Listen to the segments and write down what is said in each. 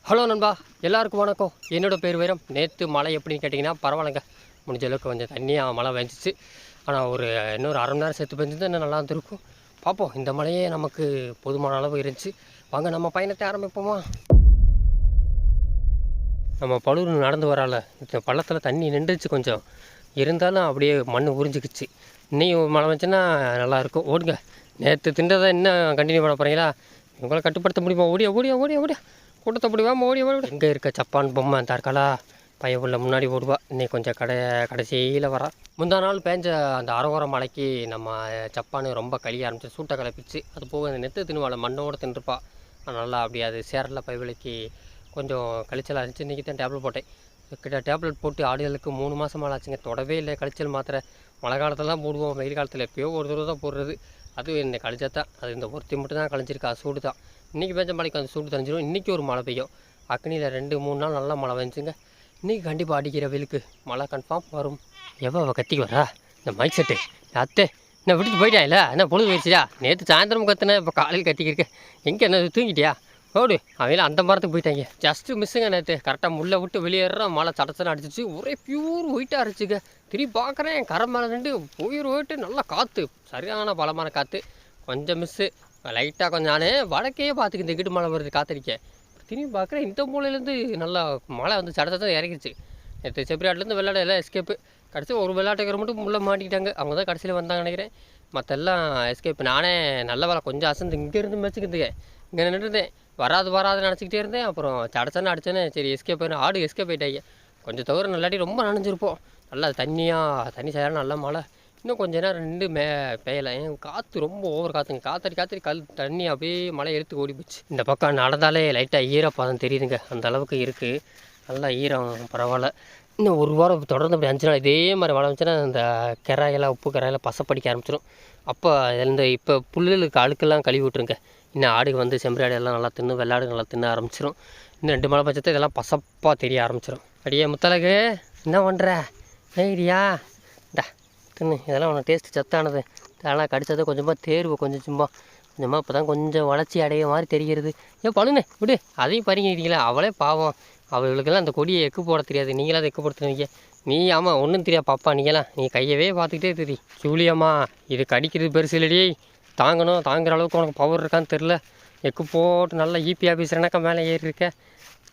Hello நண்பா, எல்லாருக்கும் வணக்கம். என்னோடய பேர் வைரம். நேற்று மழை எப்படின்னு கேட்டிங்கன்னா பரவாயில்லைங்க. முடிஞ்ச அளவுக்கு கொஞ்சம் தண்ணியாக மழை பெஞ்சிச்சு. ஆனால் இன்னொரு அரை மணி நேரம் சேர்த்து பெஞ்சிருந்தால் இன்னும் நல்லா இருந்திருக்கும். பார்ப்போம். இந்த மழையே நமக்கு போதுமான அளவு இருந்துச்சு. வாங்க நம்ம பயணத்தை ஆரம்பிப்போமா. நம்ம பழுர் நடந்து வரால இந்த பள்ளத்தில் தண்ணி நின்றுச்சு கொஞ்சம். இருந்தாலும் அப்படியே மண் உறிஞ்சிக்கிச்சு. இன்னையும் மழை வந்துச்சுன்னா நல்லாயிருக்கும். ஓடுங்க. நேற்று தின்றதை இன்னும் கண்டினியூ பண்ண போகிறீங்களா? இவங்களை கட்டுப்படுத்த முடியுமா? ஓடியா ஓடியா ஓடியா ஓடியா கூட்டத்தை முடியாமல் ஓடி ஓடி. எங்கே இருக்க சப்பான் பொம்மை அந்த இருக்கலா பையன் உள்ள முன்னாடி ஓடுவா. இன்னைக்கு கொஞ்சம் கடைசியில் வரா. முந்தா நாள் பேஞ்ச அந்த அரைகுறை மலைக்கு நம்ம சப்பானு ரொம்ப கழிய ஆரம்பிச்சு சூட்டை கிளப்பிச்சு. அது போக அந்த நெத்து தின்னுவாள் மண்ணோடு தின்றுப்பா. நல்லா அப்படி அது சேரல பைவிலைக்கு கொஞ்சம் கழிச்சலாக இருந்துச்சு. இன்றைக்கி தான் டேப்லெட் போட்டேன். கிட்ட டேப்லெட் போட்டு ஆடுகளுக்கு 3 மாதம் ஆச்சுங்க. தொடவே இல்லை கழிச்சல் மாத்திரை. மழை காலத்தில் போடுவோம், வெயில் காலத்தில் எப்போயோ ஒரு தடவை தான் போடுறது. அது இந்த கழிச்சத்தான். அது இந்த ஒருத்தி மட்டும் தான் கழிஞ்சிருக்கு. அது சூடு தான். இன்றைக்கி பெஞ்ச மழைக்கு அந்த சூடு தெரிஞ்சிடும். இன்றைக்கி ஒரு மழை பெய்யும். அக்னியில் 2-3 நாள் நல்லா மழை பெஞ்சுங்க. இன்றைக்கி கண்டிப்பாக அடிக்கிற வெயிலுக்கு மழை கன்ஃபார்ம் வரும். அவள் கத்திக்கு வரா இந்த மைக் செட்டு அத்தே என்ன விட்டுட்டு போயிட்டா இல்லை என்ன பொழுது போயிடுச்சியா? நேற்று சாயந்தரம் கற்றுனேன், இப்போ காலையில் கத்திக்கிருக்கேன். எங்கே என்ன தூங்கிட்டியா? ஓடு. அவங்கள அந்த மரத்துக்கு போயிட்டாங்க. ஜஸ்ட்டு மிஸ்ஸுங்க. நேற்று கரெக்டாக முள்ளை விட்டு வெளியேறான். மழை சடச்சனை அடிச்சிச்சு. ஒரே பியூர் ஒயிட்டாக அடிச்சுங்க. திரும்பி பார்க்குறேன் கரை மேலே நின்று உயிர் போயிட்டு நல்லா காற்று, சரியான பலமான காற்று. கொஞ்சம் மிஸ்ஸு லைட்டாக கொஞ்சம். நான் வடக்கையே பார்த்துக்கு இந்த கிட்டு மழை வருது காத்தடிக்க. திரும்பி பார்க்குறேன் இந்த மூலையிலேருந்து நல்லா மழை வந்து சடச்சத்தை இறங்கிச்சு. நேற்று செப்ரியாட்லேருந்து விளையாட எல்லாம் எஸ்கேப்பு. கடைசி ஒரு விளையாட்டுக்கிற மட்டும் உள்ளே மாட்டிக்கிட்டாங்க. அவங்க தான் கடைசியில் வந்தாங்க நினைக்கிறேன். மற்றெல்லாம் எஸ்கேப். நானே நல்ல வேலை கொஞ்சம் அசந்து இங்கேருந்து மேய்ச்சிக்கிட்டு இங்கே நின்றுருந்தேன். வராதுன்னு நினச்சிக்கிட்டே இருந்தேன். அப்புறம் சடச்சன்னு அடிச்சேன்னு சரி எஸ்கேப் ஆகிடும். ஆடு எஸ்கேப் ஆகிட்டாங்க. கொஞ்சம் தவிர நல்லாட்டி ரொம்ப நனைஞ்சிருப்போம். நல்லா தண்ணி சரியான நல்ல மழை. இன்னும் கொஞ்சம் நேரம் நின்று பெய்யலை. காற்று ரொம்ப ஓவர் காற்றுங்க. காத்தடி தண்ணி அப்படியே மழை எடுத்து ஓடி போச்சு. இந்த பக்கம் நடந்தாலே லைட்டாக ஈரப்பதம் தெரியுதுங்க. அந்த அளவுக்கு இருக்குது. நல்லா ஈரம் பரவாயில்ல. இன்னும் ஒரு வாரம் தொடர்ந்து அப்படி 5 நாள் இதே மாதிரி மழை வந்துச்சுன்னா இந்த கரையெல்லாம் உப்பு கரையெல்லாம் பசப்படிக்க ஆரம்பிச்சிடும். அப்போ இந்த இப்போ புல்லுக்கு அழுக்கெல்லாம் கழுவி விட்டுருங்க. இன்னும் ஆடுக்கு வந்து செம்பரி எல்லாம் நல்லா தின்னு வெள்ளாடு நல்லா தின்ன ஆரம்பிச்சிடும். இன்னும் 2 மழை பட்சத்தை இதெல்லாம் பசப்பாக தெரிய ஆரம்பிச்சிடும். அடியே முத்தலகு என்ன பண்ணுற? நெய்டியா டா தின்னு. இதெல்லாம் உனக்கு டேஸ்ட்டு சத்தானது. இதெல்லாம் கடிச்சது கொஞ்சமாக தேர்வு கொஞ்சமாக இப்போ தான் கொஞ்சம் வளர்ச்சி அடைய மாதிரி தெரிகிறது. ஏன் பண்ணுண்ணே விடு. அதையும் பறிக்கிறீங்களா? அவளே பாவம். அவளுக்கெல்லாம் அந்த கொடியை எக்கு போட தெரியாது. நீங்களாம் அதை எக்கு போடுத்துறீங்க. நீ ஆமாம் ஒன்றும் தெரியாது பாப்பா. நீ கையவே பார்த்துக்கிட்டே தெரியும். ஜூலியம்மா இது கடிக்கிறது பெருசு இல்லடி. தாங்குற அளவுக்கு உனக்கு பவர் இருக்கான்னு தெரில. எக்கு போட்டு நல்லா ஈபி ஆஃபீஸர்னாக்கா மேலே ஏறி இருக்க.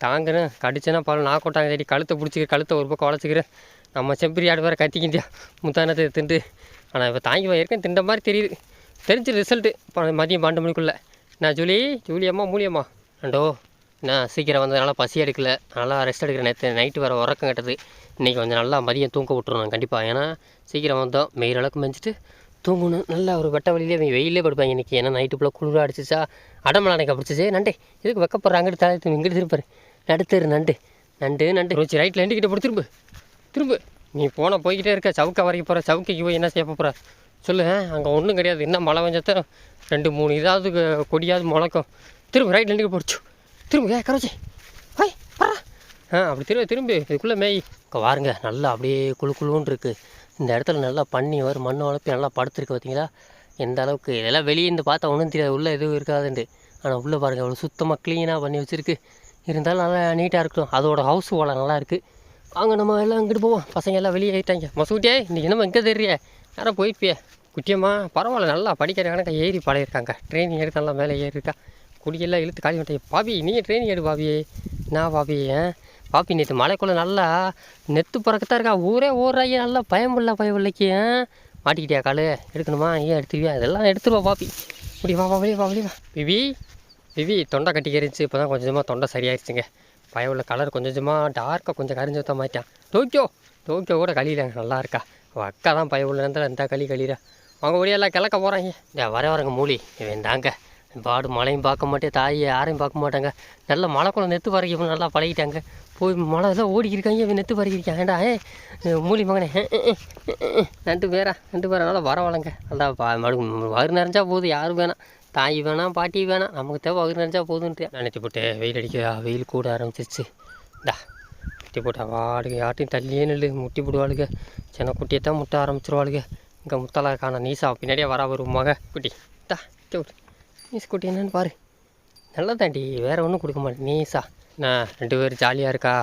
தாங்கணும். கடிச்சேன்னா பல நான் கொட்டாங்க தேடி கழுத்தை பிடிச்சிக்க. கழுத்தை ஒரு பக்கம் வளைச்சிக்கிறேன். நம்ம செம்பரி ஆடு வேறு கத்திக்கிட்டியா முத்தானத்தை திண்டு. ஆனால் இப்போ தாங்கி இருக்கேன் திண்ட மாதிரி தெரியுது. தெரிஞ்ச ரிசல்ட்டு இப்போ மதியம் 12 மணிக்குள்ளே. நான் ஜூலியம்மா மூலியம்மா அண்டோ நான் சீக்கிரம் வந்ததுனால பசி எடுக்கல. நல்லா ரெஸ்ட் எடுக்கிறேன். நேற்று நைட்டு வேறு உறக்கம் கட்டது. இன்றைக்கி கொஞ்சம் நல்லா மதியம் தூங்க விட்டுருணும் கண்டிப்பாக. ஏன்னா சீக்கிரம் வந்தோம். மெயில் அளவுக்கு மெஞ்சிட்டு தூங்கணும். நல்லா ஒரு வெட்ட வழியிலே வெயிலே படுப்பாங்க இன்றைக்கி. ஏன்னா நைட்டு ஃபுல்லாக குளிராக அடிச்சிச்சா அடமலை எனக்கு பிடிச்சிச்சு. நண்டே இதுக்கு வெக்கப்படுற அங்கிட்டு தலை இங்கிட்டு திருப்பாரு. நடுத்தரு நண்டு ரோச்சி ரைட்டில் எண்டிக்கிட்ட போட்டு திரும்ப நீ போய்கிட்டே இருக்க. சவுக்கா வரைக்கும் போகிற. சவுக்கைக்கு போய் என்ன செய்ய போகிற சொல்லு. அங்கே ஒன்றும் கிடையாது. இன்னும் மழை வெஞ்சத்தான் 2-3 இதாவது கொடியாவது முளைக்கும். திரும்ப ரைட்டில் எண்டிக்க போடுச்சு. திரும்ப கரோச்சி ஹாய் வரா. அப்படி திரும்பி இதுக்குள்ளே மேய். இங்கே வாருங்க நல்லா அப்படியே குழுன்னு இருக்குது. இந்த இடத்துல நல்லா பண்ணி வரும் மண்ணை வளர்ப்பி நல்லா படுத்துருக்கு பார்த்தீங்களா எந்த அளவுக்கு. இதெல்லாம் வெளியே இருந்து பார்த்தா ஒன்றும் தெரியாது உள்ளே எதுவும் இருக்காதுண்டு. ஆனால் உள்ளே பாருங்கள் அவ்வளோ சுத்தமாக க்ளீனாக பண்ணி வச்சுருக்கு. இருந்தாலும் நல்லா நீட்டாக இருக்கட்டும். அதோட ஹவுஸ் ஓலை நல்லா இருக்குது. வாங்க நம்ம எல்லாம் இங்கிட்டு போவோம். பசங்க எல்லாம் வெளியே ஆகிட்டாங்க. மசூட்டியே இன்றைக்கி என்னமோ எங்கே தெரியே யாரும் போயிருப்பியே. குட்டியம்மா பரவாயில்ல நல்லா படிக்கிற கணக்கை ஏறி பழையிருக்காங்க. ட்ரைனிங் எடுத்து நல்லா மேலே ஏறியிருக்கா. குடியெல்லாம் இழுத்து காலி பண்ணிட்டேன். பாபி நீங்கள் ட்ரைனிங் எடு பாபியே. நான் பாப்பி நேற்று மலைக்குள்ளே நல்லா நெத்து பறக்கத்தான் இருக்கா. ஊரே ஓடுறாங்க. நல்லா பயமில்லைக்கு மாட்டிக்கிட்டியா காலு எடுக்கணுமா? ஏன் எடுத்துருவியா? இதெல்லாம் எடுத்துருவா பாப்பி. இப்படி வா வெளியே வா. விவி தொண்டை கட்டிக்கிருந்துச்சு. இப்போ தான் கொஞ்சமாக தொண்டை சரியாயிருச்சுங்க. பயமுள்ள கலர் கொஞ்சமாக டார்க்காக கொஞ்சம் கரிஞ்சு தான் மாட்டான். டோக்கியோ கூட கழியிறாங்க. நல்லா இருக்கா. அவள் அக்கா தான் பயமுள்ள எந்த கழிகிறா. அவங்க ஒடியெல்லாம் கிழக்க போகிறாங்க. வரங்க மூலி இவன் தாங்க. பாடு மழையும் பார்க்க மாட்டேன், தாயை யாரையும் பார்க்க மாட்டாங்க. நல்லா மழைக்குள்ள நெத்து பறக்க நல்லா பழகிட்டாங்க. போய் மழை தான் ஓடிக்கிருக்காங்க. இவன் நெத்து பறக்கிருக்கான். ஏண்டா மூலி மகனே நண்டு பேரா நல்லா வரவழைங்க. நல்லா வயிறு நிறைஞ்சா போதும். யாரும் வேணாம். தாய் வேணாம் பாட்டி வேணாம். நமக்கு தேவை வயிறு நிறைஞ்சா போதுன்ட்டு நினச்சி போட்டு வெயில் அடிக்க வெயில் கூட ஆரம்பிச்சிருச்சு. முட்டி போட்டா வாடுங்க. யார்ட்டையும் தள்ளியே நில்லு. முட்டி போடுவாளுங்க. சின்ன குட்டியை தான் முட்ட ஆரம்பிச்சிருவாளுங்க. இங்கே முத்தலா காண நீசா பின்னாடியே வரும் மக குட்டி விட்டு நீஸ் குட்டி என்னன்னு பாரு. நல்லா தாண்டி வேறு ஒன்றும் கொடுக்க மாட்டேன். நீசா நான் 2 பேர் ஜாலியாக இருக்கா,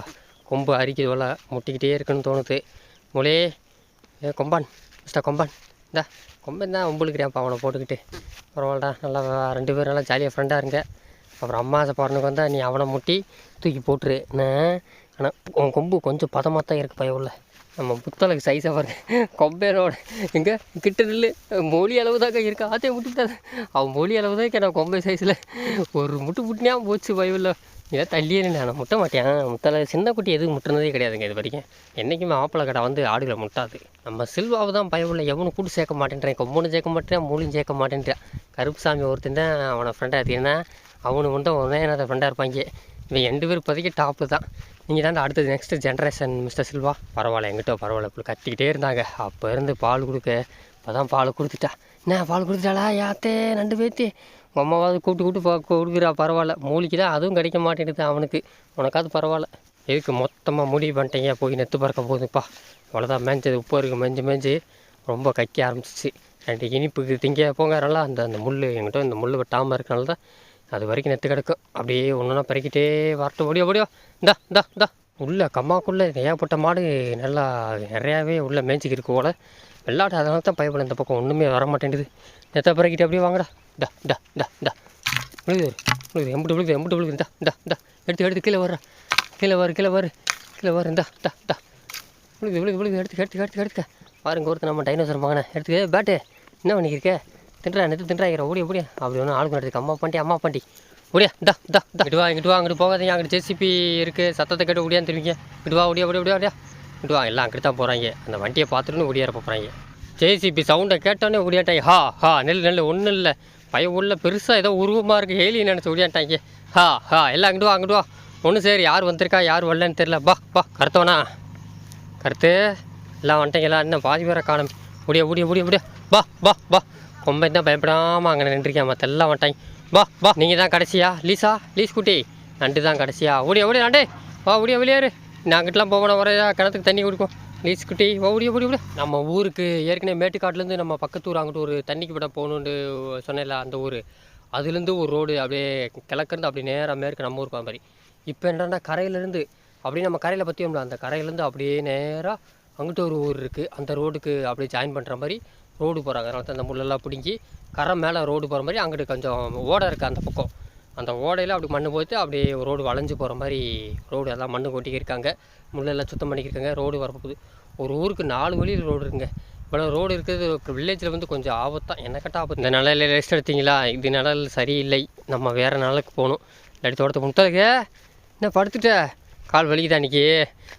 கொம்பு அரிக்குது போல் முட்டிக்கிட்டே இருக்குன்னு தோணுது. மொழி ஏ கொம்பான், மிஸ்டர் கொம்பான், இந்தா கொம்பன் தான் உம்பளுக்குறியாப்பா அவனை போட்டுக்கிட்டு. பரவாயில்லடா, நல்லா 2 பேரும் நல்லா ஜாலியாக ஃப்ரெண்டாக இருங்க. அப்புறம் அம்மாசை பிறனுக்கு வந்தால் நீ அவனை முட்டி தூக்கி போட்டுரு. ஆனால் உன் கொம்பு கொஞ்சம் பதமாக தான் இருக்குது பயவுள்ள. நம்ம புத்தலுக்கு சைஸாக பாருங்க கொம்பேனோட எங்கே கிட்ட நில்லு. மொழி அளவு தாங்க இருக்கா, ஆத்தையும் முட்டிக்கிட்டாது. அவன் மொழி அளவு தான் இருக்கா, நான் கொம்பை சைஸில் ஒரு முட்டினா போச்சு பயவுள்ள. இதை தள்ளியே நான் முட்ட மாட்டேன். முத்தலை சின்ன குட்டி எதுவும் முட்டுனதே கிடையாதுங்க இது வரைக்கும். என்றைக்குமே ஆப்பிள கடை வந்து ஆடுகளை முட்டாது. நம்ம சில்வாவை தான் பயவுள்ள. எவனு கூட்டு சேர்க்க மாட்டேன்றேன், கொம்புன்னு சேர்க்க மாட்டேன், மூலியும் சேர்க்க மாட்டேன்றேன். கருப்பு சாமி ஒருத்தன் தான் அவனை ஃப்ரெண்டாக எடுத்தீங்கன்னா அவனு மட்டும் ஒன்றே என்ன ஃப்ரெண்டாக இருப்பாங்க. இவன் 2 பேர் இப்போதைக்கு டாப்பு தான். நீங்கள் தான் அடுத்தது நெக்ஸ்ட்டு ஜென்ரேஷன் மிஸ்டர் சில்வா. பரவாயில்ல, எங்கிட்ட பரவாயில்ல. இப்படி கத்திக்கிட்டே இருந்தாங்க. அப்போ இருந்து பால் கொடுக்க இப்போ தான் பால் கொடுத்துட்டா. என்ன பால் கொடுத்துட்டாளா யாத்தே 2 பேர்த்தி உங்கள் அம்மாவாவது கூப்பிட்டு கொடுக்குறா. பரவாயில்ல, மூலிக்கு தான் அதுவும் கிடைக்க மாட்டேங்குது அவனுக்கு. உனக்காவது பரவாயில்ல. எதுக்கு மொத்தமாக முடிவு பண்ணிட்டீங்க, போய் நெத்து பறக்க போகுதுப்பா. அவ்வளோதான் மேய்ஞ்சது. உப்பு இருக்குது மேய்ஞ்சி ரொம்ப கைக்க ஆரம்பிச்சிச்சு. 2 இனிப்புக்கு திங்க போங்க நல்லா. அந்த முள் எங்கிட்ட இந்த முள் வெட்டாமல் இருக்கனால தான் அது வரைக்கும் நெத்து கிடக்கும். அப்படியே ஒன்றுனா பறிக்கிட்டே வரட்டும். ஓடியோ இந்தா உள்ளே கம்மாக்குள்ளே ஏகப்பட்ட மாடு நல்லா நிறையாவே உள்ளே மேய்ச்சிக்கிருக்கு போல். வெள்ளாடு அதனால தான் பயப்பட இந்த பக்கம் ஒன்றுமே வர மாட்டேங்குது. நெத்தை பறக்கிட்டு அப்படியே வாங்கடா. டா விழுது எம்பிட்டு விழுது. இந்தா எடுத்து கீழே வரு இந்தா விழுது எடுத்துக்க பாருங்க. ஒருத்தர் நம்ம டைனோசர் மகனை எடுத்துக்க. பேட்டு என்ன பண்ணிக்கிருக்க, தின்றா நெத்து தின்றாங்கிற. ஓடியா அப்படி ஒன்றும் ஆளுக்கு நடத்துக்கு. அம்மா பாண்டி ஓடியா. இங்கிட்டு வா அங்கிட்டு போகாதீங்க. அங்கிட்டு ஜேசிபி இருக்குது, சத்தத்தை கேட்டு ஓடியான்னு தெரிவிங்க. இங்கிட்டு வா இங்கிட்டு வா. எல்லாம் அங்கிட்டு தான் போகிறாங்க. அந்த வண்டியை பார்த்துட்டு ஓடியார போகிறாங்க. ஜேசிபி சவுண்டை கேட்டோன்னே ஓடியாட்டாங்க. ஹா நெல் ஒன்றும் இல்லை. பையன் உள்ள பெருசாக ஏதோ உருவமாக இருக்குது, ஹேலி நினச்சி ஓடியாட்டாங்க. எல்லாம் அங்கிட்டு வா. ஒன்றும் சரி, யார் வந்திருக்கா யார் வரலன்னு தெரில. பா கருத்தவனா கருத்து எல்லாம் வந்துட்டீங்களா? இன்னும் பாதி பேரை காணும். ஓடியா பா கொம்பை தான் பயப்படாமல் அங்கே நின்றுருக்கேன். மற்ற எல்லாம் வந்துட்டாங்க. பா நீங்கள் தான் கடைசியா? லீஸ் குட்டி நண்டு தான் கடைசியா? ஓடியா நண்டே வா. வெளியேறு. நான் அங்கிட்டலாம் போவேன். வரையா கிணத்துக்கு தண்ணி குடிக்கும். லீஸ் குட்டி ஓடியா. நம்ம ஊருக்கு ஏற்கனவே மேட்டுக்காட்டிலேருந்து நம்ம பக்கத்து ஊர் அங்கிட்டு ஒரு தண்ணிக்கு விட போகணுன்னு சொன்னேன்ல, அந்த ஊர். அதுலேருந்து ஒரு ரோடு அப்படியே கிழக்கிருந்து அப்படி நேராக மேற்கு நம்ம ஊர் மாதிரி. இப்போ என்னடா கரையிலேருந்து அப்படியே நம்ம கரையில் பற்றியோம்ல, அந்த கரையிலேருந்து அப்படியே நேராக அங்கிட்ட ஒரு ஊர் இருக்குது. அந்த ரோடுக்கு அப்படியே ஜாயின் பண்ணுற மாதிரி ரோடு போகிறாங்க. அதனால தான் அந்த முள்ளெல்லாம் பிடுங்கி கரை மேலே ரோடு போகிற மாதிரி அங்கிட்டு கொஞ்சம் ஓடை இருக்குது அந்த பக்கம். அந்த ஓடையில் அப்படி மண் போய்த்து அப்படியே ரோடு வளைஞ்சு போகிற மாதிரி ரோடு எல்லாம் மண் கொட்டிக்கிருக்காங்க. முள்ளெல்லாம் சுத்தம் பண்ணிக்கிருக்காங்க. ரோடு வரப்போகுது. ஒரு ஊருக்கு 4 வழியில் ரோடு இருக்குங்க. இவ்வளோ ரோடு இருக்குது. வில்லேஜில் வந்து கொஞ்சம் ஆபத்தான். என்ன கட்ட ஆபத்து. இந்த நிலையில் ரெஸ்ட் எடுத்தீங்களா? இது நிழல் சரியில்லை, நம்ம வேறு நாளுக்கு போகணும். இல்லாட்டி தோட்டத்தை முட்டலுக்கு என்ன படுத்துட்ட கால் வலிக்குதா அன்றைக்கி?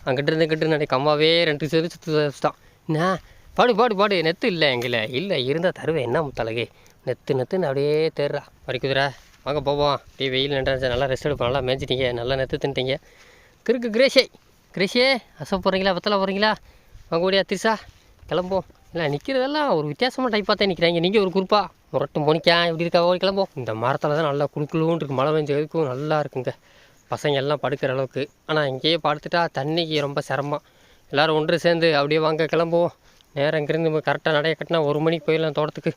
அங்கிட்டு இருந்து கம்மாவே 2 சேர்ந்து சுற்று வச்சுட்டான். என்ன பாடு நெத்து இல்லை எங்களை இல்லை இருந்தால் தருவேன். என்ன முத்தலகு நெத்துன்னு அப்படியே தேடுறா. வரைக்குதுரா வாங்க போவோம். அப்படியே வெயில் நின்று நல்லா ரெஸ்ட் எடுப்போம். நல்லா மேய்ச்சிட்டீங்க, நல்லா நெத்து தின்ட்டீங்க. கிறுக்கு கிரேஷே அசை போகிறீங்களா, வெத்தலை போகிறீங்களா? வாங்க ஓடியா திரிசா கிளம்போம். இல்லை நிற்கிறதெல்லாம் ஒரு வித்தியாசமாக டைப்பாக தான் நிற்கிறாங்க. நீங்கள் ஒரு குறிப்பா முரட்டும் போனிக்கா இப்படி இருக்கா? ஓடி கிளம்போம். இந்த மரத்தில் தான் நல்லா குழுக்குழுன்னு இருக்குது. மழை பெஞ்சதுக்கும் நல்லா இருக்குங்க. பசங்க எல்லாம் படுக்கிற அளவுக்கு. ஆனால் இங்கேயே படுத்துட்டா தண்ணிக்கு ரொம்ப சிரமம். எல்லோரும் ஒன்று சேர்ந்து அப்படியே வாங்க கிளம்புவோம். நேரம் இங்கேருந்து கரெக்டாக நடைய கட்டினா 1 மணிக்கு போயிடலாம் தோட்டத்துக்கு.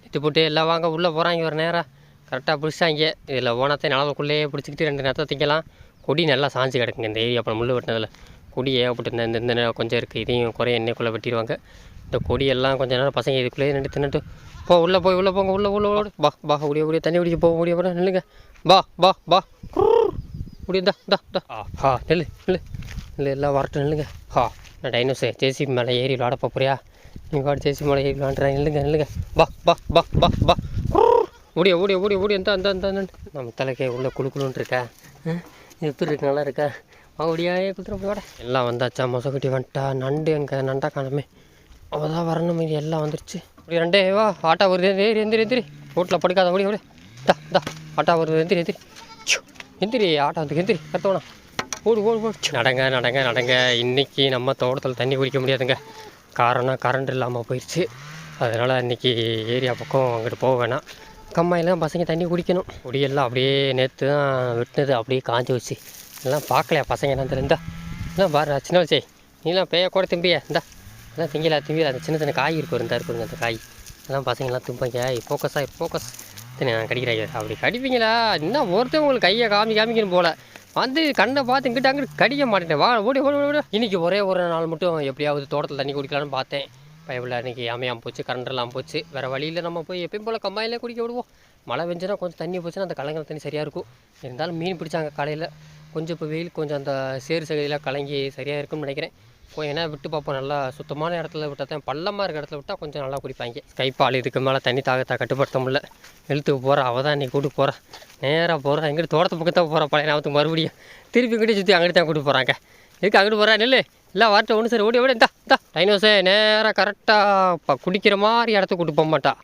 இது போட்டு எல்லாம் வாங்க உள்ளே போகிறாங்க. ஒரு நேரம் கரெக்டாக பிடிச்சாங்க. இதில் ஓனத்தை நிலவுக்குள்ளேயே பிடிச்சிக்கிட்டு 2 நேரத்தை திங்கலாம். கொடி நல்லா சாஞ்சு கிடக்குங்க இந்த ஏரியா. அப்புறம் முள் வெட்டினதில் கொடி ஏகப்பட்டு இந்த கொஞ்சம் இருக்குது. இதையும் குறைய எண்ணெய்க்குள்ளே வெட்டிடுவாங்க. இந்த கொடியெல்லாம் கொஞ்சம் நேரம் பசங்க இதுக்குள்ளேயே நின்று தின்னுட்டு உள்ளே போங்க. உள்ளே பா ஓடிய தண்ணி குடிக்க ஓடிய போட நில்லுங்க. பா முடியுதா நெல்லு எல்லாம் வரட்டும் நில்லுங்க. நான் டைனோசர் ஜேசிபி மேலே ஏறி விளாட போறியா? நீங்கள் பாடு ஜேசிபி மேலே ஏறி விளாண்டுறேன். நில்லுங்க. பா ஓடிய அந்த நம்ம தலைக்கே உள்ள குழுன்னு இருக்கா? எப்படி இருக்கு? நல்லா இருக்கா? ஓடியாயே குத்துற போட எல்லாம் வந்தாச்சா? மொசக்குட்டி வந்துட்டா. நண்டு எங்கே? நண்டா காணமே. அவள் தான் வரணும். இது எல்லாம் வந்துருச்சு. அப்படி 2 வா. ஆட்டா வருது. எந்திரி ரோட்டில் படுக்காத. ஓடி தா ஆட்டா வருது. எந்திரி ஆட்டா வந்து எந்திரி கருத்தவனா. ஓடு நடங்க. இன்றைக்கி நம்ம தோட்டத்தில் தண்ணி குடிக்க முடியாதுங்க. காரணம் கரண்ட் இல்லாமல் போயிடுச்சு. அதனால் இன்றைக்கி ஏரியா பக்கம் அங்கிட்டு போக வேணாம். கம்மாயெல்லாம் பசங்க தண்ணி குடிக்கணும். குடியெல்லாம் அப்படியே நேற்று தான் வெட்டினது அப்படியே காஞ்சி வச்சு எல்லாம் பார்க்கலையா பசங்க என்ன தெரிந்தா? எல்லாம் பாரு சின்ன வச்சே நீலாம் பேய கூட திம்பியா? எல்லாம் திங்கலா அந்த சின்ன காய் இருக்குங்க அந்த காய் எல்லாம் பசங்கள்லாம் திம்பாங்க. ஃபோக்கஸ் நான் கடிக்கிறாங்க. அப்படி கடிப்பீங்களா? இன்னும் ஒருத்தர் உங்களுக்கு கையை காமிக்கணும் போல். வந்து கண்ணை பார்த்து இங்கிட்ட அங்கிட்டு கடிக்க மாட்டேன். வா ஓடி ஓடி ஓடி. இன்றைக்கி ஒரே ஒரு நாள் மட்டும் எப்படியாவது தோட்டத்தில் தண்ணி குடிக்கலான்னு பார்த்தேன். பைப்பில் இன்றைக்கி அமையாமல் போச்சு, கரண்டெல்லாம் போச்சு. வேறு வழியில் நம்ம போய் எப்பயும் போல் கம்மாயிலே குடிக்க விடுவோம். மழை பெஞ்சுன்னா கொஞ்சம் தண்ணி போச்சுன்னா அந்த கலங்கிற தண்ணி சரியாக இருக்கும். இருந்தாலும் மீன் பிடிச்சாங்க காலையில். கொஞ்சம் இப்போ வெயில் கொஞ்சம் அந்த சேறு சகதியெலாம் கலங்கி சரியாக இருக்கும்னு நினைக்கிறேன். ஏன்னா விட்டு பார்ப்போம். நல்லா சுத்தமான இடத்துல விட்டால் தான், பள்ளமாக இருக்க இடத்துல விட்டால் கொஞ்சம் நல்லா குடிப்பாங்க. கைப்பால் இதுக்கு மேலே தண்ணி தாகத்தை கட்டுப்படுத்த முடியல. எழுத்துக்கு போகிறா அவள் தான் இன்றைக்கி கூட்டு போகிறேன். நேராக போகிறேன். எங்கிட்ட தோட்டத்து பக்கத்தான் போகிறேன். பழைய நேரத்துக்கு மறுபடியும் திருப்பி இங்கிட்டே சுற்றி அங்கிட்டு தான் கூட்டு போகிறாங்க. எதுக்கு அங்கிட்டு போகிறேன் நெல் இல்லை வார்த்தை ஒன்று சரி ஓடி ஓடி இந்தா டைனோஸே நேராக கரெக்டாக குடிக்கிற மாதிரி இடத்துக்கு கூட்டு போக மாட்டா.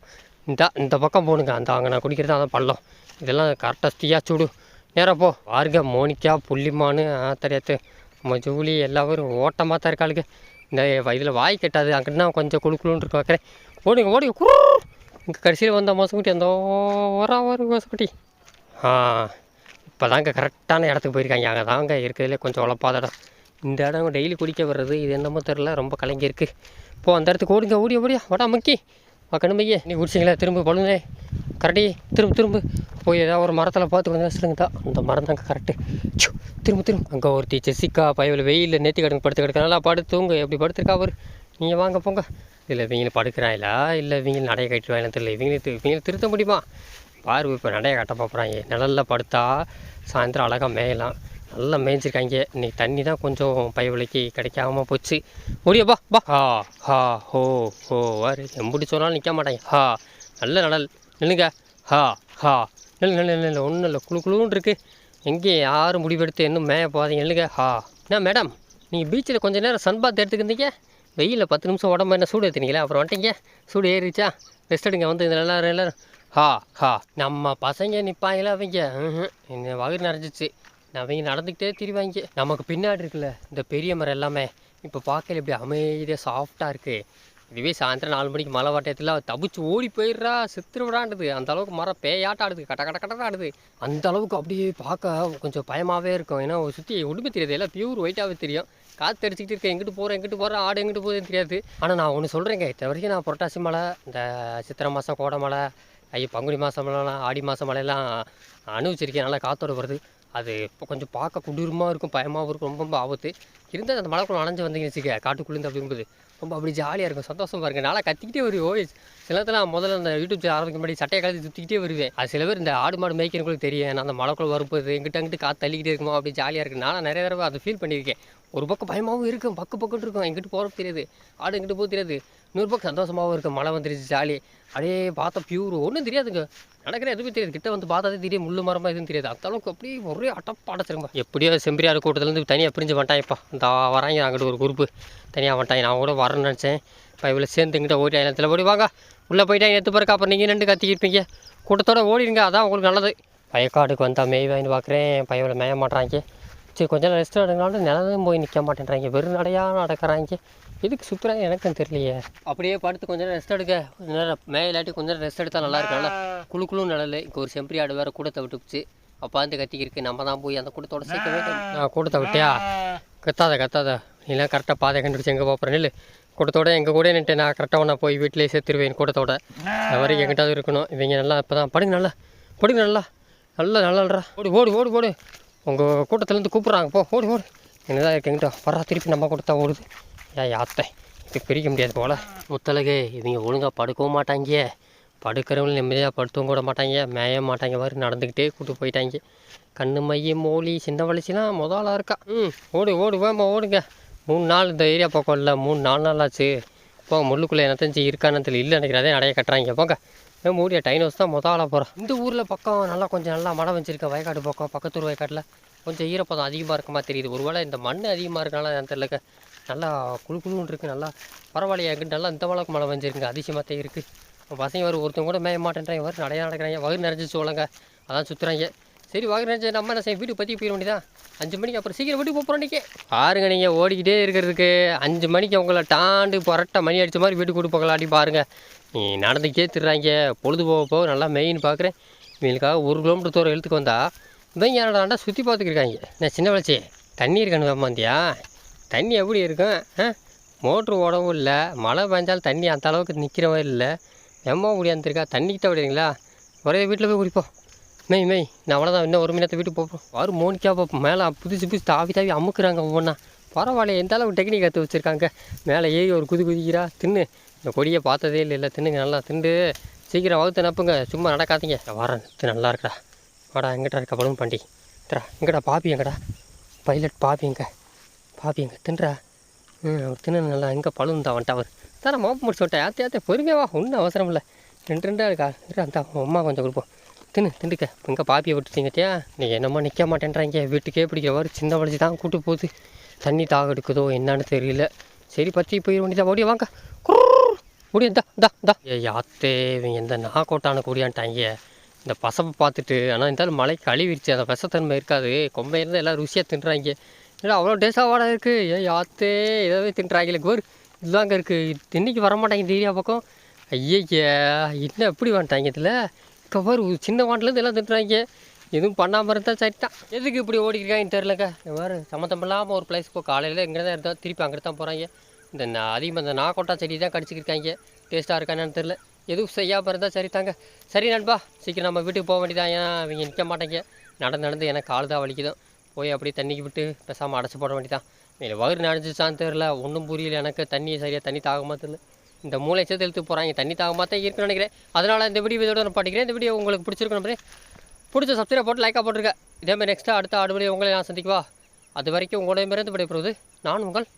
இந்த பக்கம் போகணுங்க. அந்த அங்கே நான் குடிக்கிறது அதான் பள்ளம். இதெல்லாம் கரெக்டாக தீயா சூடு. நேராக போ. பாருங்க மோனிக்கா புள்ளிமானு தெரியாது நம்ம ஜூலி எல்லாரும் ஓட்டமாக தான் இருக்காளுங்க. இந்த இதில் வாய் கட்டாது. அங்கிட்டனா கொஞ்சம் குழுக்குழுன்னு இருக்கு வைக்கிறேன். ஓடுங்க ஓடுங்க குரு. இங்கே கடைசியில் வந்த மோசக்குட்டி அந்த ஒரு மோசக்குட்டி. இப்போ தாங்க கரெக்டான இடத்துக்கு போயிருக்காங்க. அங்கே தாங்க இருக்கிறதுலே கொஞ்சம் உழப்பாத இடம். இந்த இடம் டெய்லி குடிக்க வர்றது. இது என்னமோ தெரில, ரொம்ப கலங்கியிருக்கு. இப்போ அந்த இடத்துக்கு ஓடுங்க ஓடியா வடா முக்கி கண்ணுமையே. நீ குடிச்சிங்களா? திரும்ப பழுனே கரெக்டி திரும்ப போய் ஏதாவது ஒரு மரத்தில் பார்த்து கொஞ்சம் வச்சுருங்க தான். அந்த மரம் தாங்க கரெக்டு. திரும்ப அங்கே ஒருத்தி ஜெசிக்கா பயவில் வெயிலில் நேற்று கிடங்கு படுத்து கிடக்க நல்லா படுத்துங்க. எப்படி படுத்துருக்கா அவர்? நீங்கள் வாங்க போங்க. இல்லை இவங்களை படுக்கிறாங்களா இல்லை இவங்க நடைய கட்டிடுவாங்கன்னு தெரியல. இவங்களை திருத்த முடியுமா? பாரு இப்போ நடைய கட்ட பார்க்குறாங்க. நிழலில் படுத்தா சாயந்தரம் அழகாக மேயலாம். நல்லா மேய்ஞ்சிருக்காங்க. இன்னைக்கு தண்ணி தான் கொஞ்சம் பயவிலைக்கு கிடைக்காம போச்சு. முடியப்பா பா ஹோ வாரு எம்புடி சொன்னாலும் நிற்க மாட்டாங்க. நல்ல நடல் நில்லுங்க. நெல் ஒன்றும் இல்லை குழுன்னு இருக்குது. எங்கே யாரும் முடிவெடுத்து இன்னும் மேய போகாதீங்க. இல்லைங்க. என்ன மேடம் நீங்கள் பீச்சில் கொஞ்சம் நேரம் சன்பாத் எடுத்துக்கிட்டீங்க. வெயிலில் 10 நிமிஷம் உடம்பு என்ன சூடு ஏற்றுனீங்களா? அப்புறம் வந்துட்டீங்க. சூடு ஏறிச்சா? ரெஸ்ட் எடுங்க வந்து எல்லாரும். நம்ம பசங்க நிற்பாங்களா? அவங்க என்ன வயிறு நிறைஞ்சிச்சு. அவங்க நடந்துக்கிட்டே திரிவாங்க. நமக்கு பின்னாடி இருக்குல்ல இந்த பெரிய மரம் எல்லாமே இப்போ பார்க்கல இப்படி அமைதியாக சாஃப்டாக இருக்குது. இதுவே சாயந்தரம் 4 மணிக்கு மழை வாட்டத்தில் தப்பிச்சு ஓடி போயிடுறா செத்துரு விடாண்டுது. அந்த அளவுக்கு மரம் பேயாட்டம் ஆடுது. கட்ட ஆடுது. அந்த அளவுக்கு அப்படியே பார்க்க கொஞ்சம் பயமாகவே இருக்கும். ஏன்னா சுற்றி ஒன்றுமே தெரியாது. எல்லாம் பியூர் ஒயிட்டாகவே தெரியும். காற்று அடிச்சுக்கிட்டு இருக்கேன். எங்கிட்டு போகிறேன் ஆடு எங்கிட்டு போகுதுன்னு தெரியாது. ஆனால் நான் ஒன்று சொல்கிறேங்க. இது வரைக்கும் நான் புரட்டாசி மலை, இந்த சித்திரை மாதம் கோடை மலை, பங்குனி மாதம் மழைலாம், ஆடி மாதம் மழையெல்லாம் அனுபவிச்சிருக்கேன். நல்லா காற்றோட வருது. அது இப்போ கொஞ்சம் பார்க்க கொடூரமாக இருக்கும், பயமாகவும் இருக்கும், ரொம்ப ஆபத்து. இருந்தால் அந்த மலைக்குள்ள நனைஞ்சு வந்தீங்கன்னு வச்சுக்க காட்டுக்குள்ளேருந்து அப்படிங்கும்போது ரொம்ப அப்படி ஜாலியாக இருக்கும், சந்தோஷமாக இருக்குது. நாளாக கத்திக்கிட்டே வருவோம். சில நேரத்தில் முதல்ல அந்த யூடியூப் சேனல் ஆரம்பிக்க முன்னாடி சட்டையை கலந்து சுற்றிக்கிட்டே வருவேன். அது சில பேர் இந்த ஆடு மாடு மேய்க்கிறவங்களுக்கு தெரியும். நான் அந்த மலைக்குள்ள வரும்போது எங்கிட்ட காற்று தள்ளிக்கிட்டே இருக்குமோ அப்படி ஜாலியாக இருக்குது. நான் நிறைய தடவை அதை ஃபீல் பண்ணியிருக்கேன். ஒரு பக்கம் பயமாகவும் இருக்கும், பக்கம் இருக்கும். எங்கிட்டு போகிறது தெரியாது, ஆடு எங்கிட்டு போக தெரியாது. இன்னொரு பக்கம் சந்தோஷமாகவும் இருக்கும். மழை வந்துருச்சு ஜாலி. அப்படியே பார்த்தா பியூர் ஒன்றும் தெரியாதுங்க. நடக்கிற எதுவுமே தெரியாது. கிட்ட வந்து பார்த்தாதே தெரியும் முள்ளு மரமாக எதுவும் தெரியாது. அந்த அளவுக்கு அப்படியே ஒரே அடச்சிருங்க. எப்படியோ செம்பிரியார் கூட்டத்துலேருந்து தனியாக பிரிஞ்சு வந்துட்டாங்கப்பா. இந்த வராங்க அங்கிட்டு ஒரு குரூப்பு தனியாக வந்துட்டாங்க. நான் கூட வரேன்னு நினச்சேன். இப்போ இவ்வளோ சேர்ந்துங்கிட்ட ஓடி நேரத்தில் ஓடி வாங்க உள்ளே போயிட்டாங்க. எடுத்து பிறகு அப்புறம் நீங்கள் 2 கத்திக்கிருப்பீங்க. கூட்டத்தோடு ஓடிடுங்க, அதான் உங்களுக்கு நல்லது. வயக்காடுக்கு வந்தால் மேய்வாயின்னு பார்க்குறேன். பையவில் மேய மாட்டுறாங்க. சரி கொஞ்சம் ரெஸ்ட் எடுங்களாலும் நிலவும் போய் நிற்க மாட்டேன்றாங்க. வெறும் நடையாக நடக்கிறாங்க. எதுக்கு சுற்றுறாங்க எனக்கும் தெரியலையே. அப்படியே படுத்து கொஞ்சம் நேரம் ரெஸ்ட் எடுக்க. கொஞ்சம் நேரம் மேலாட்டி கொஞ்சம் நேரம் ரெஸ்ட் எடுத்தால் நல்லா இருக்கு. நல்லா குழு நிழல். இங்கே ஒரு செம்பரி ஆடு வேறு கூட்டத்தை விட்டுச்சு. அப்போ வந்து கத்திக்கிருக்கு. நம்ம தான் போய் அந்த கூட்டத்தோட சேர்க்கவே. நான் கூட்டத்தை விட்டியா? கத்தாத நீலாம் கரெக்டாக பாதை கண்டுபிடிச்சி எங்கே போகிறேன் இல்லை கூட்டத்தோட எங்கள் கூட நின்று நான் கரெக்டாக நான் போய் வீட்டிலேயே சேர்த்துருவேன். கூட்டத்தோட அது வரைக்கும் எங்கிட்டாவது இருக்கணும். இவங்க நல்லா இப்போ தான் படுங்க நல்லா நல்லாடுறா. ஓடு உங்கள் கூட்டத்துலேருந்து கூப்பிட்றாங்க. ஓடு என்னதான் இருக்கு எங்கிட்ட வர்றா. திருப்பி நம்ம கூட்டத்தா ஓடுது. யாத்தை இது பிரிக்க முடியாது போல். முத்தலகு இவங்க ஒழுங்காக படுக்கவும் மாட்டாங்க. படுக்கிறவங்களும் நிம்மதியாக படுத்தவும் கூட மாட்டாங்க. மேய மாட்டாங்க. மாதிரி நடந்துக்கிட்டே கூப்பிட்டு போயிட்டாங்க. கண்ணு மைய மோலி சின்ன வலிச்சுலாம் முதலாக இருக்கா. ஓடு வேமா ஓடுங்க. 3 நாள் இந்த ஏரியா பக்கம் இல்லை. 3-4 நாள் ஆச்சு. போங்க முள்ளுக்குள்ளே என்னத்தஞ்சு இருக்கான்னு தெரியல. இல்லை நினைக்கிறேன். அதே நடைய கட்டுறாங்க. போங்க மூடிய டைனோஸ் தான் முதலாக போகிறேன். இந்த ஊரில் பக்கம் நல்லா கொஞ்சம் நல்லா மழை வச்சுருக்கேன். வயக்காடு பக்கம் பக்கத்தூர் வயக்காட்டில் கொஞ்சம் ஈரப்பதம் அதிகமாக இருக்க மாதிரி தெரியுது. ஒருவேளை இந்த மண் அதிகமாக இருக்கனால எனக்கு தெரியல. நல்லா குழுன்னு இருக்குது. நல்லா பரவாயில்லையா எங்கிட்ட நல்லா இந்த அளவுக்கு மழை வந்துருக்குங்க. அதிசயமாக இருக்குது. பசங்க ஒருத்தவங்க கூட மேய மாட்டேன்றாங்க. நிறையா நடக்கிறாங்க. வயிறு நிறைஞ்சிச்சு சொல்லுங்க. அதான் சுற்றுறாங்க. சரி வயிறு நிறைஞ்ச நம்ம என்ன செய்ய வீட்டுக்கு பற்றி போயிட வேண்டியதான். 5 மணிக்கு அப்புறம் சீக்கிரம் வீட்டுக்கு போகிறோம். இன்றைக்கி பாருங்க நீங்கள் ஓடிக்கிட்டே இருக்கிறதுக்கு 5 மணிக்கு உங்களை தாண்டு புரட்ட மணி அடித்த மாதிரி வீட்டுக்கு கூட்டு போகலாட்டி பாருங்கள். நீ நடந்துக்கிட்டே திடுறாங்க. பொழுது போக நல்லா மெயின் பார்க்குறேன். இவங்களுக்காக 1 கிலோமீட்டர் தூரம் எழுத்துக்கு வந்தால் இவங்க என்னடாண்டா சுற்றி பார்த்துக்கிருக்காங்க. நான் சின்ன வளர்ச்சி தண்ணி இருக்கானு வேமாந்தியா? தண்ணி எப்படி இருக்கும்? மோட்ரு ஓடவும் இல்லை. மழை பெஞ்சாலும் தண்ணி அந்த அளவுக்கு நிற்கிறவே இல்லை. எம்மா முடியாந்துருக்கா. தண்ணிக்கிட்ட விடுறீங்களா? ஒரே வீட்டில் போய் குடிப்போம். மெய் நான் அவ்வளோதான் இன்னும் 1 மணி நேரத்தை வீட்டுக்கு போப்போம். வாரு மோனிக்கா பார்ப்போம். மேலே புதுசு தாவி தாவி அமுக்குறாங்க ஒவ்வொன்றா. பரவாயில்ல எந்த அளவுக்கு டெக்னிக் கற்று வச்சுருக்காங்க. மேலே ஏறி ஒரு குதிக்கிறா. தின்னு இந்த கொடியை பார்த்ததே இல்லை தின்னுங்க நல்லா திண்டு சீக்கிரம் வகுத்து நப்புங்க. சும்மா நடக்காதீங்க. வரேன் நல்லா இருக்கடா. வாடா எங்கிட்ட இருக்க பலூன் பாண்டி திரா. எங்கடா பாப்பி எங்கடா பைலட் பாப்பி எங்க தின்றா. அவர் தின்னு நல்லா எங்கே பலூன் தான் வந்துட்டு அவர் தானே மோப்ப முடிச்சு விட்டேன். ஆத்தே பொறுமையாவா ஒன்றும் அவசரம் இல்லை. 2 இருக்கா அந்த அம்மா கொஞ்சம் கொடுப்போம். திண்டுக்க எங்கே பாப்பியை விட்டுட்டீங்கத்தியா. நீங்கள் என்னம்மா நிற்க மாட்டேன்றாங்க. வீட்டுக்கே பிடிக்கிறவாரு சின்ன வளைச்சி தான் கூட்டு போகுது. தண்ணி தாக எடுக்குதோ என்னன்னு தெரியல. சரி பற்றி போயிட வேண்டியதான். ஓடியா வாங்க முடியும் தா யாத்தே இவங்க எந்த நாக்கோட்டான கூடியான்ட்டாங்க. இந்த பசப்பை பார்த்துட்டு ஆனால் இருந்தாலும் மழை கழுவிடுச்சு. அந்த விஷத்தன்மை இருக்காது. கொம்பையிலேருந்து எல்லாம் ருசியாக தின்றாங்க. ஏன்னா அவ்வளோ டேஸ்டாவாடா இருக்குது. யாத்தே இதாவே தின்றாங்களுக்கு ஒரு இதுதாங்க இருக்குது. இன்னைக்கு வரமாட்டாங்க இந்த ஏரியா பக்கம். ஐயா என்ன எப்படி வந்துட்டாங்க இதில். இப்போ பாரு சின்ன வாண்டிலேருந்து எல்லாம் தின்றாங்க. எதுவும் பண்ணாமல் இருந்தால் சரி தான். எதுக்கு இப்படி ஓடிக்கிறாங்கன்னு தெரிலங்க. வேறு சம்மந்தம் இல்லாமல் ஒரு பிளேஸ் இப்போ காலையில் இங்கே தான் இருந்தால் திருப்பி அங்கே தான் போகிறாங்க. இந்த அதிகமாக இந்த நாக்கோட்டா செடி தான் கடிச்சிக்கிருக்காங்க. டேஸ்ட்டாக இருக்கான்னு தெரில. எதுவும் செய்யாமல் இருந்தால் சரி தாங்க. சரி நண்பா சீக்கிரம் நம்ம வீட்டுக்கு போக வேண்டியதான். ஏன்னா இவங்க நிற்க மாட்டாங்க. நடந்து எனக்கு கால் தான் வலிக்குதும். போய் அப்படியே தண்ணிக்கு விட்டு பேசாமல் அடைச்சி போட வேண்டியதான். இல்லை வயிறு நனைஞ்சிச்சான்னு தெரில. ஒன்றும் புரியல எனக்கு. தண்ணி தாகமாக தெரில. இந்த மூளை சேர்த்து எழுத்து போகிறாங்க. தண்ணி தாகமாக தான் இருக்குன்னு நினைக்கிறேன். அதனால் இந்த வீடியோ இதோட நான் படிக்கிறேன். இந்த வீடியோ உங்களுக்கு பிடிச்சிருக்கணும். பிடிச்ச சப்ஸ்கிரைப் போட்டு லைக்காக போட்டிருக்கேன். இதேமாதிரி நெக்ஸ்ட்டு அடுத்த அடுபடியை உங்களை நான் சந்திக்குவா. அது வரைக்கும் உங்களுடைய மிருந்து விடைபெறுவது நான் உங்கள்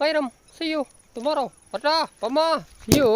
வைரம். See you tomorrow. Bye. See you.